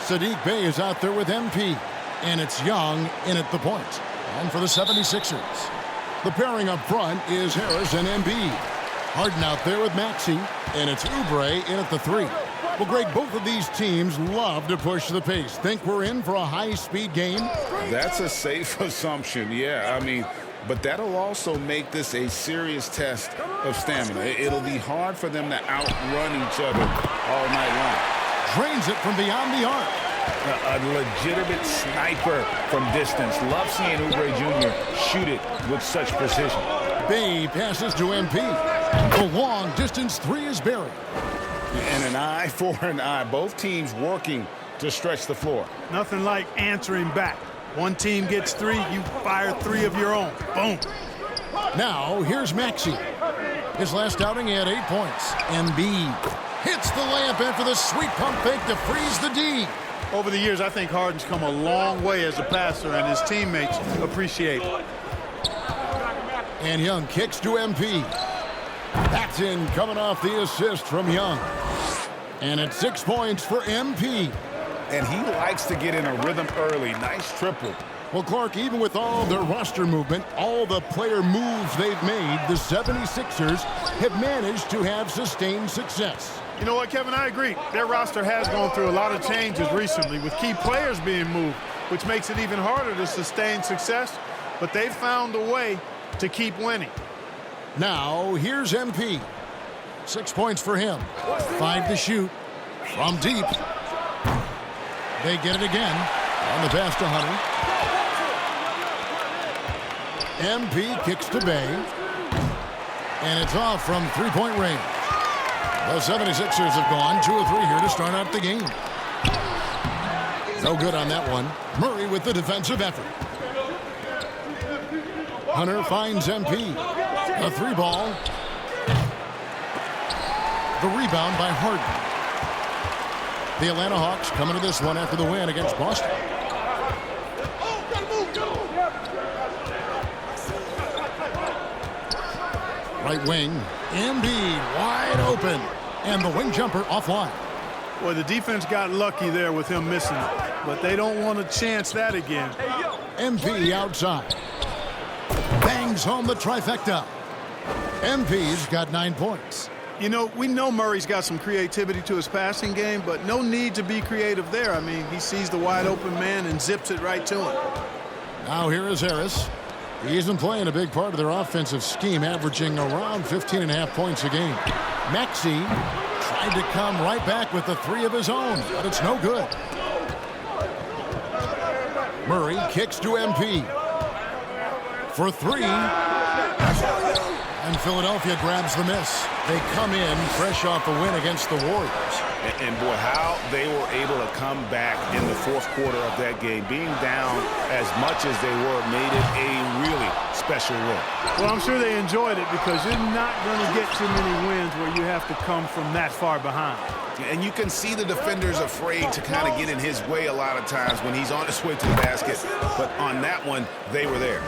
Sadiq Bey is out there with MP. And it's Young in at the point. And for the 76ers. The pairing up front is Harris and Embiid. Harden out there with Maxey. And it's Oubre in at the 3. Well, Greg, both of these teams love to push the pace. Think we're in for a high-speed game? That's a safe assumption, yeah. I mean, but that'll also make this a serious test of stamina. It'll be hard for them to outrun each other all night long. Drains it from beyond the arc. A legitimate sniper from distance. Love seeing Oubre Jr. shoot it with such precision. Bey passes to MP. The long-distance 3 is buried. And an eye for an eye. Both teams working to stretch the floor. Nothing like answering back. One team gets 3, you fire 3 of your own. Boom. Now, here's Maxey. His last outing, he had 8 points. Embiid hits the layup after the sweet pump fake to freeze the D. Over the years, I think Harden's come a long way as a passer, and his teammates appreciate it. And Young kicks to MP. That's in, coming off the assist from Young. And it's 6 points for MP. And he likes to get in a rhythm early. Nice triple. Well, Clark, even with all their roster movement, all the player moves they've made, the 76ers have managed to have sustained success. You know what, Kevin? I agree. Their roster has gone through a lot of changes recently with key players being moved, which makes it even harder to sustain success. But they've found a way to keep winning. Now, here's MP. 6 points for him. 5 to shoot. From deep. They get it again. On the pass to Hunter. MP kicks to Bey. And it's off from three-point range. The 76ers have gone 2 of 3 here to start out the game. No good on that one. Murray with the defensive effort. Hunter finds MP. A 3-ball. The rebound by Harden. The Atlanta Hawks coming to this one after the win against Boston. Right wing. Embiid wide open. And the wing jumper offline. Well, the defense got lucky there with him missing it. But they don't want to chance that again. MP outside. Bangs home the trifecta. MP's got 9 points. You know, we know Murray's got some creativity to his passing game, but no need to be creative there. I mean, he sees the wide open man and zips it right to him. Now here is Harris. He's been playing a big part of their offensive scheme, averaging around 15.5 points a game. Maxey tried to come right back with the 3 of his own, but it's no good. Murray kicks to MP. For 3. And Philadelphia grabs the miss. They come in fresh off a win against the Warriors. And boy, how they were able to come back in the fourth quarter of that game. Being down as much as they were made it a really special win. Well, I'm sure they enjoyed it because you're not going to get too many wins where you have to come from that far behind. And you can see the defenders afraid to kind of get in his way a lot of times when he's on his way to the basket. But on that one, they were there.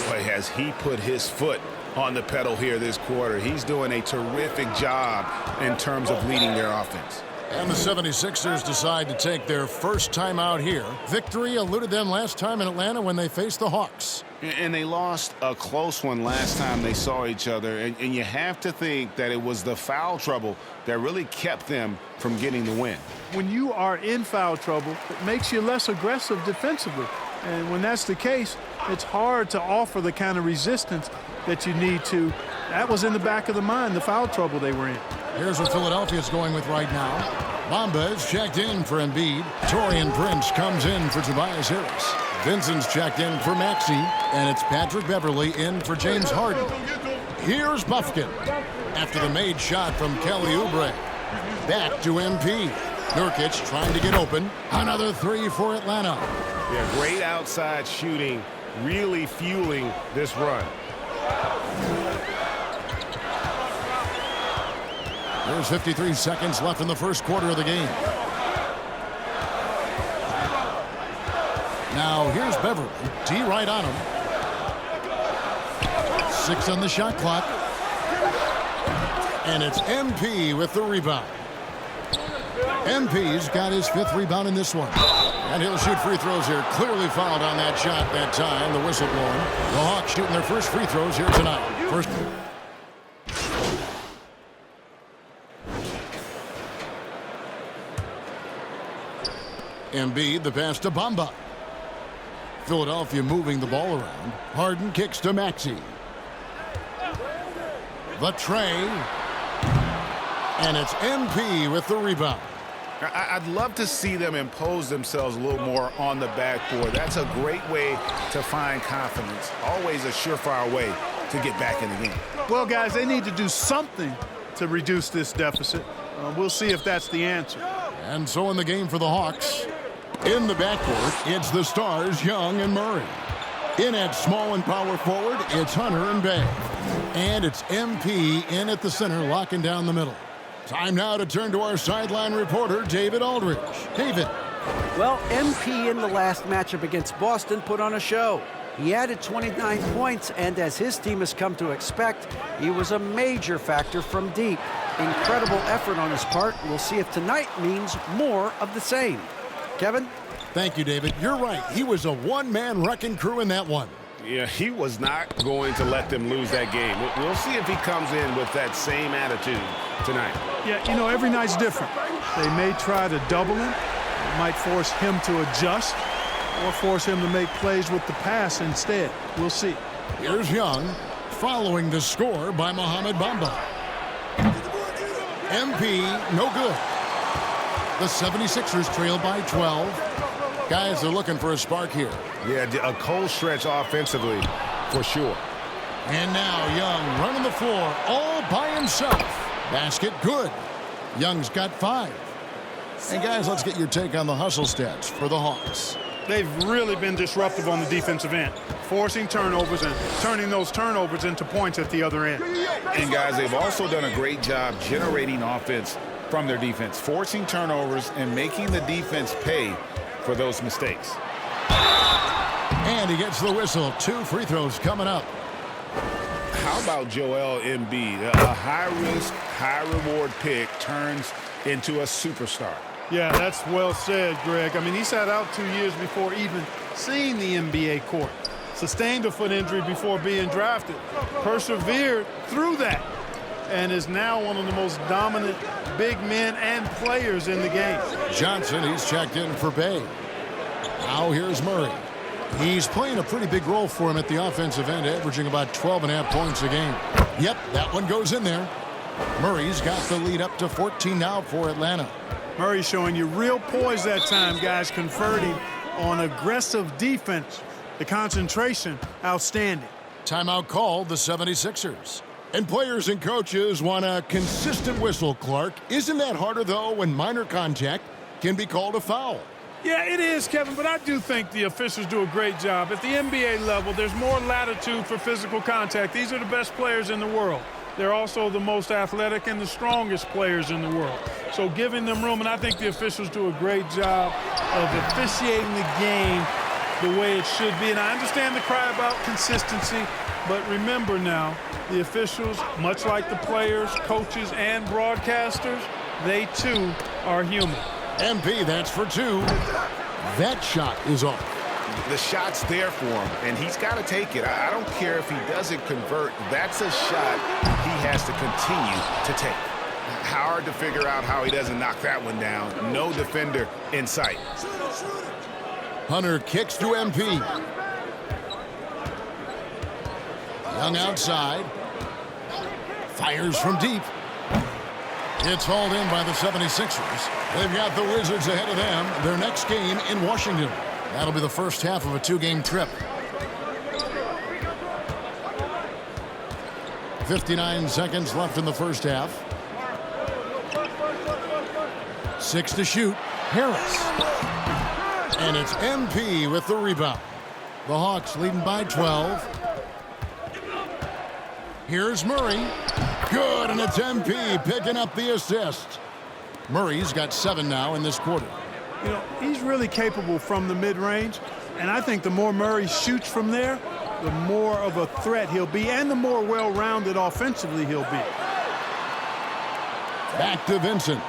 Boy, has he put his foot on the pedal here this quarter. He's doing a terrific job in terms of leading their offense. And the 76ers decide to take their first time out here. Victory eluded them last time in Atlanta when they faced the Hawks. And they lost a close one last time they saw each other. And you have to think that it was the foul trouble that really kept them from getting the win. When you are in foul trouble, it makes you less aggressive defensively. And when that's the case, it's hard to offer the kind of resistance that you need to. That was in the back of the mind, the foul trouble they were in. Here's what Philadelphia's going with right now. Bamba is checked in for Embiid. Torian Prince comes in for Tobias Harris. Vincent's checked in for Maxey. And it's Patrick Beverley in for James Harden. Here's Buffkin after the made shot from Kelly Oubre. Back to MP. Nurkic trying to get open. Another 3 for Atlanta. Yeah, great outside shooting, really fueling this run. There's 53 seconds left in the first quarter of the game. Now here's Beverly. D right on him. 6 on the shot clock. And it's MP with the rebound. MP's got his 5th rebound in this one. And he'll shoot free throws here. Clearly fouled on that shot that time. The whistle blowing. The Hawks shooting their first free throws here tonight. First. Embiid, the pass to Bamba. Philadelphia moving the ball around. Harden kicks to Maxey. The tray. And it's MP with the rebound. I'd love to see them impose themselves a little more on the backboard. That's a great way to find confidence. Always a surefire way to get back in the game. Well, guys, they need to do something to reduce this deficit. We'll see if that's the answer. And so in the game for the Hawks, in the backcourt, it's the stars, Young and Murray. In at small and power forward, it's Hunter and Bay. And it's MP in at the center, locking down the middle. Time now to turn to our sideline reporter, David Aldridge. David. Well, MP in the last matchup against Boston put on a show. He added 29 points, and as his team has come to expect, he was a major factor from deep. Incredible effort on his part. We'll see if tonight means more of the same. Kevin? Thank you, David. You're right. He was a one-man wrecking crew in that one. Yeah, he was not going to let them lose that game. We'll see if he comes in with that same attitude tonight. Yeah, you know, every night's different. They may try to double him. It might force him to adjust or force him to make plays with the pass instead. We'll see. Here's Young following the score by Mohamed Bamba. MP, no good. The 76ers trail by 12. Guys are looking for a spark here. Yeah, a cold stretch offensively for sure. And now Young running the floor all by himself. Basket good. Young's got 5. And guys, let's get your take on the hustle stats for the Hawks. They've really been disruptive on the defensive end, forcing turnovers and turning those turnovers into points at the other end. And guys, they've also done a great job generating offense from their defense, forcing turnovers and making the defense pay for those mistakes. And he gets the whistle. 2 free throws coming up. How about Joel Embiid? A high-risk, high-reward pick turns into a superstar. Yeah, that's well said, Greg. I mean, he sat out 2 years before even seeing the NBA court. Sustained a foot injury before being drafted. Persevered through that. And is now one of the most dominant big men and players in the game. Johnson, he's checked in for Bay. Now here's Murray. He's playing a pretty big role for him at the offensive end, averaging about 12.5 points a game. Yep, that one goes in there. Murray's got the lead up to 14 now for Atlanta. Murray showing you real poise that time, guys, converting on aggressive defense. The concentration, outstanding. Timeout called, the 76ers. And players and coaches want a consistent whistle, Clark. Isn't that harder, though, when minor contact can be called a foul? Yeah, it is, Kevin, but I do think the officials do a great job. At the NBA level, there's more latitude for physical contact. These are the best players in the world. They're also the most athletic and the strongest players in the world. So giving them room, and I think the officials do a great job of officiating the game the way it should be. And I understand the cry about consistency, but remember now, the officials, much like the players, coaches, and broadcasters, they too are human. MP, that's for 2. That shot is off. The shot's there for him, and he's got to take it. I don't care if he doesn't convert. That's a shot he has to continue to take. Hard to figure out how he doesn't knock that one down. No defender in sight. Hunter kicks to MP. Young outside. Fires from deep. It's hauled in by the 76ers. They've got the Wizards ahead of them. Their next game in Washington. That'll be the first half of a 2-game trip. 59 seconds left in the first half. 6 to shoot. Harris. And it's MP with the rebound. The Hawks leading by 12. Here's Murray. Good, and it's MP picking up the assist. Murray's got 7 now in this quarter. You know, he's really capable from the mid-range, and I think the more Murray shoots from there, the more of a threat he'll be, and the more well-rounded offensively he'll be. Back to Vincent.